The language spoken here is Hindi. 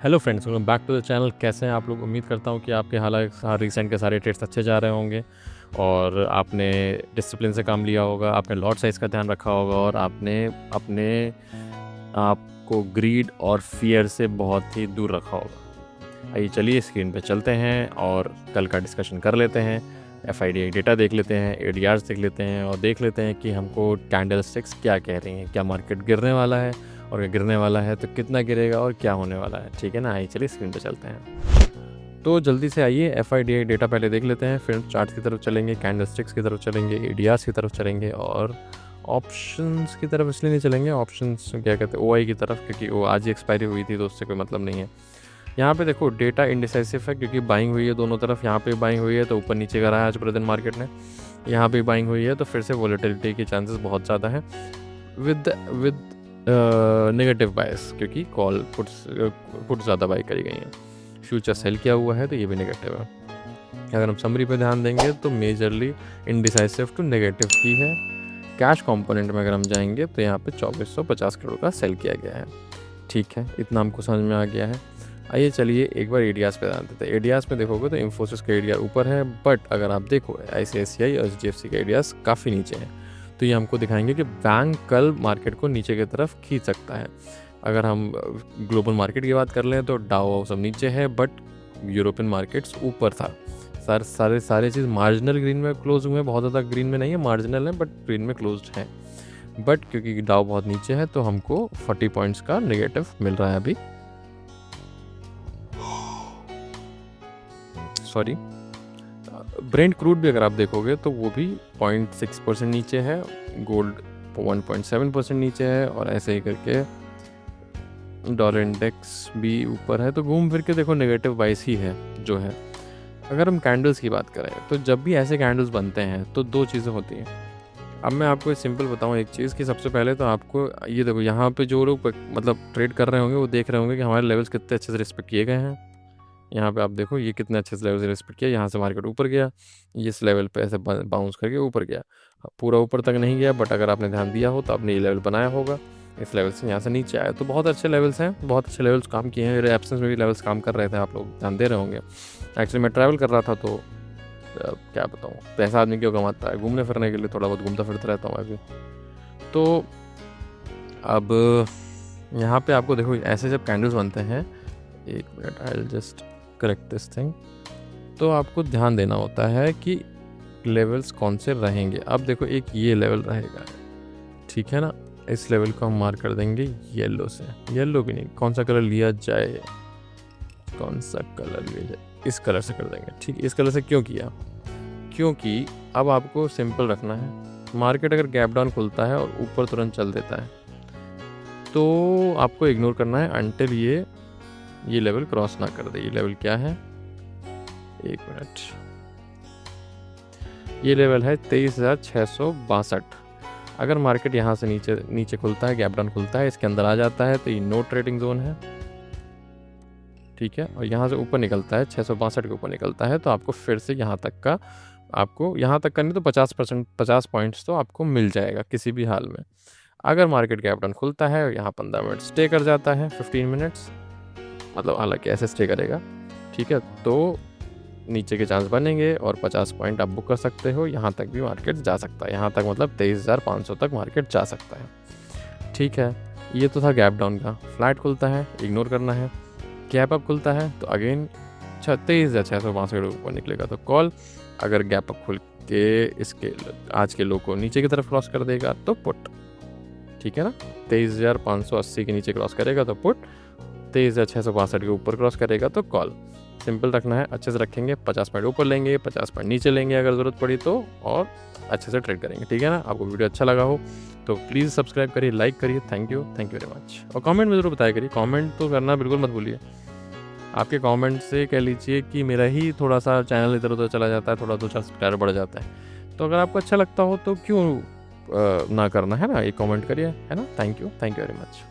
Hello friends, welcome back to the channel. कैसे हैं आप लोग? उम्मीद करता हूँ कि आपके हालांकि रिसेंट के सारे ट्रेड्स अच्छे जा रहे होंगे और आपने डिसिप्लिन से काम लिया होगा, आपने लॉट साइज़ का ध्यान रखा होगा और आपने अपने आप को ग्रीड और फियर से बहुत ही दूर रखा होगा। आइए चलिए स्क्रीन पे चलते हैं और कल का डिस्कशन कर लेते हैं। FIDI डेटा देख लेते हैं, ADRs देख लेते हैं और देख लेते हैं कि हमको कैंडल स्टिक्स क्या कह रही हैं। क्या मार्केट गिरने वाला है, और अगर गिरने वाला है तो कितना गिरेगा और क्या होने वाला है। ठीक है ना? आइए चलिए स्क्रीन पे चलते हैं। तो जल्दी से आइए FIDI डेटा पहले देख लेते हैं, फिर चार्ट की तरफ चलेंगे, कैंडल स्टिक्स की तरफ चलेंगे, ADRs की तरफ चलेंगे और ऑप्शंस की तरफ इसलिए नहीं चलेंगे, ऑप्शंस क्या कहते हैं OI की तरफ, क्योंकि वो आज ही एक्सपायरी हुई थी तो उससे कोई मतलब नहीं है। यहाँ पे देखो डेटा इंडिसाइसिव है क्योंकि बाइंग हुई है दोनों तरफ। यहाँ पे बाइंग हुई है तो ऊपर नीचे करा है आज पूरे दिन मार्केट ने। यहाँ पे बाइंग हुई है तो फिर से वॉलेटिलिटी के चांसेस बहुत ज़्यादा हैं विद नेगेटिव बायस, क्योंकि कॉल पुट ज़्यादा बाई करी गई हैं। फ्यूचर सेल किया हुआ है तो ये भी नेगेटिव है। अगर हम समरी पे ध्यान देंगे तो मेजरली इंडिसाइसिव टू नेगेटिव ही है। कैश कंपोनेंट में अगर हम जाएंगे तो यहाँ पे 2450 करोड़ का सेल किया गया है। ठीक है, इतना हमको समझ में आ गया है। आइए चलिए एक बार एडियास पे ध्यान देते हैं। एडियास में देखोगे तो इन्फोसिस का एडिया ऊपर है, बट अगर आप देखो ICICI और HDFC का एडियास काफ़ी नीचे है। तो ये हमको दिखाएंगे कि बैंक कल मार्केट को नीचे की तरफ खींच सकता है। अगर हम ग्लोबल मार्केट की बात कर लें तो डाउ सब नीचे है, बट यूरोपियन मार्केट्स ऊपर था। सारे चीज़ मार्जिनल ग्रीन में क्लोज हुए हैं, बहुत ज़्यादा ग्रीन में नहीं है, मार्जिनल है बट ग्रीन में क्लोज है। बट क्योंकि डाउ बहुत नीचे है तो हमको 40 पॉइंट्स का नेगेटिव मिल रहा है अभी। सॉरी, ब्रेंट क्रूड भी अगर आप देखोगे तो वो भी 0.6% नीचे है, गोल्ड 1.7% नीचे है और ऐसे ही करके डॉलर इंडेक्स भी ऊपर है। तो घूम फिर के देखो नेगेटिव बाइस ही है जो है। अगर हम कैंडल्स की बात करें तो जब भी ऐसे कैंडल्स बनते हैं तो दो चीज़ें होती हैं। अब मैं आपको सिंपल बताऊं एक चीज़ कि सबसे पहले तो आपको ये देखो, यहाँ पे जो लोग मतलब ट्रेड कर रहे होंगे वो देख रहे होंगे कि हमारे लेवल्स कितने अच्छे से रिस्पेक्ट किए गए हैं। यहाँ पे आप देखो ये कितने अच्छे से लेवल से रिस्पेक्ट किया। यहाँ से मार्केट ऊपर गया, इस लेवल पे ऐसे बाउंस करके ऊपर गया। पूरा ऊपर तक नहीं गया, बट अगर आपने ध्यान दिया हो तो आपने ये लेवल बनाया होगा। इस लेवल से यहाँ से नीचे आया तो बहुत अच्छे लेवल्स हैं, बहुत अच्छे लेवल्स काम किए हैं। मेरे एब्सेंस में भी लेवल्स काम कर रहे थे, आप लोग ध्यान दे रहे होंगे। एक्चुअली मैं ट्रैवल कर रहा था तो क्या बताऊँ, पैसा आदमी क्यों कमाता है, घूमने फिरने के लिए थोड़ा बहुत घूमता फिरता रहता हूँ अभी। तो अब यहाँ पे आपको देखो ऐसे जब कैंडल्स बनते हैं, एक minute I will just correct this thing, तो आपको ध्यान देना होता है कि लेवल्स कौन से रहेंगे। अब देखो एक ये लेवल रहेगा, ठीक है ना? इस लेवल को हम मार्क कर देंगे येलो से। येलो भी नहीं, कौन सा कलर लिया जाए, कौन सा कलर लिया जाए, इस कलर से कर देंगे। ठीक, इस कलर से क्यों किया? क्योंकि अब आपको सिंपल रखना है, मार्केट अगर गैप डाउन खुलता है और ऊपर तुरंत चल देता है तो आपको इग्नोर करना है अनटिल ये लेवल क्रॉस ना कर दे। ये लेवल क्या है, एक मिनट, ये लेवल है 23,662। अगर मार्केट यहाँ से नीचे खुलता है, गैप डाउन खुलता है, इसके अंदर आ जाता है तो ये नो ट्रेडिंग जोन है। ठीक है, और यहाँ से ऊपर निकलता है 662 के ऊपर निकलता है तो आपको फिर से यहाँ तक का, आपको यहाँ तक का नहीं तो 50 पॉइंट्स तो आपको मिल जाएगा किसी भी हाल में। अगर मार्केट गैप डाउन खुलता है और यहाँ 15 मिनट स्टे कर जाता है, 15 मिनट्स मतलब, हालांकि ऐसे स्टे करेगा, ठीक है, तो नीचे के चांस बनेंगे और 50 पॉइंट आप बुक कर सकते हो। यहाँ तक भी मार्केट जा सकता है, यहाँ तक मतलब 23,500 तक मार्केट जा सकता है। ठीक है, ये तो था गैप डाउन का। फ्लैट खुलता है, इग्नोर करना है। गैप अप खुलता है तो अगेन 23,662 के ऊपर निकलेगा तो कॉल। अगर गैप अप खुल के इसके आज के लो को नीचे की तरफ क्रॉस कर देगा तो पुट। ठीक है ना, 23,580 के नीचे क्रॉस करेगा तो पुट, 23,662 के ऊपर क्रॉस करेगा तो कॉल। सिंपल रखना है, अच्छे से रखेंगे। 50 पॉइंट ऊपर लेंगे, 50 पॉइंट नीचे लेंगे अगर ज़रूरत पड़ी तो, और अच्छे से ट्रेड करेंगे। ठीक है ना? आपको वीडियो अच्छा लगा हो तो प्लीज़ सब्सक्राइब करिए, लाइक करिए। Thank you very much. और कमेंट में ज़रूर बताया करिए, कमेंट तो करना बिल्कुल मत भूलिए। आपके कमेंट से कह लीजिए कि मेरा ही थोड़ा सा चैनल इधर उधर चला जाता है, थोड़ा 2-4 सब्सक्राइबर बढ़ जाता है। तो अगर आपको अच्छा लगता हो तो क्यों ना करना, है ना? ये कमेंट करिए, है ना? Thank you very much.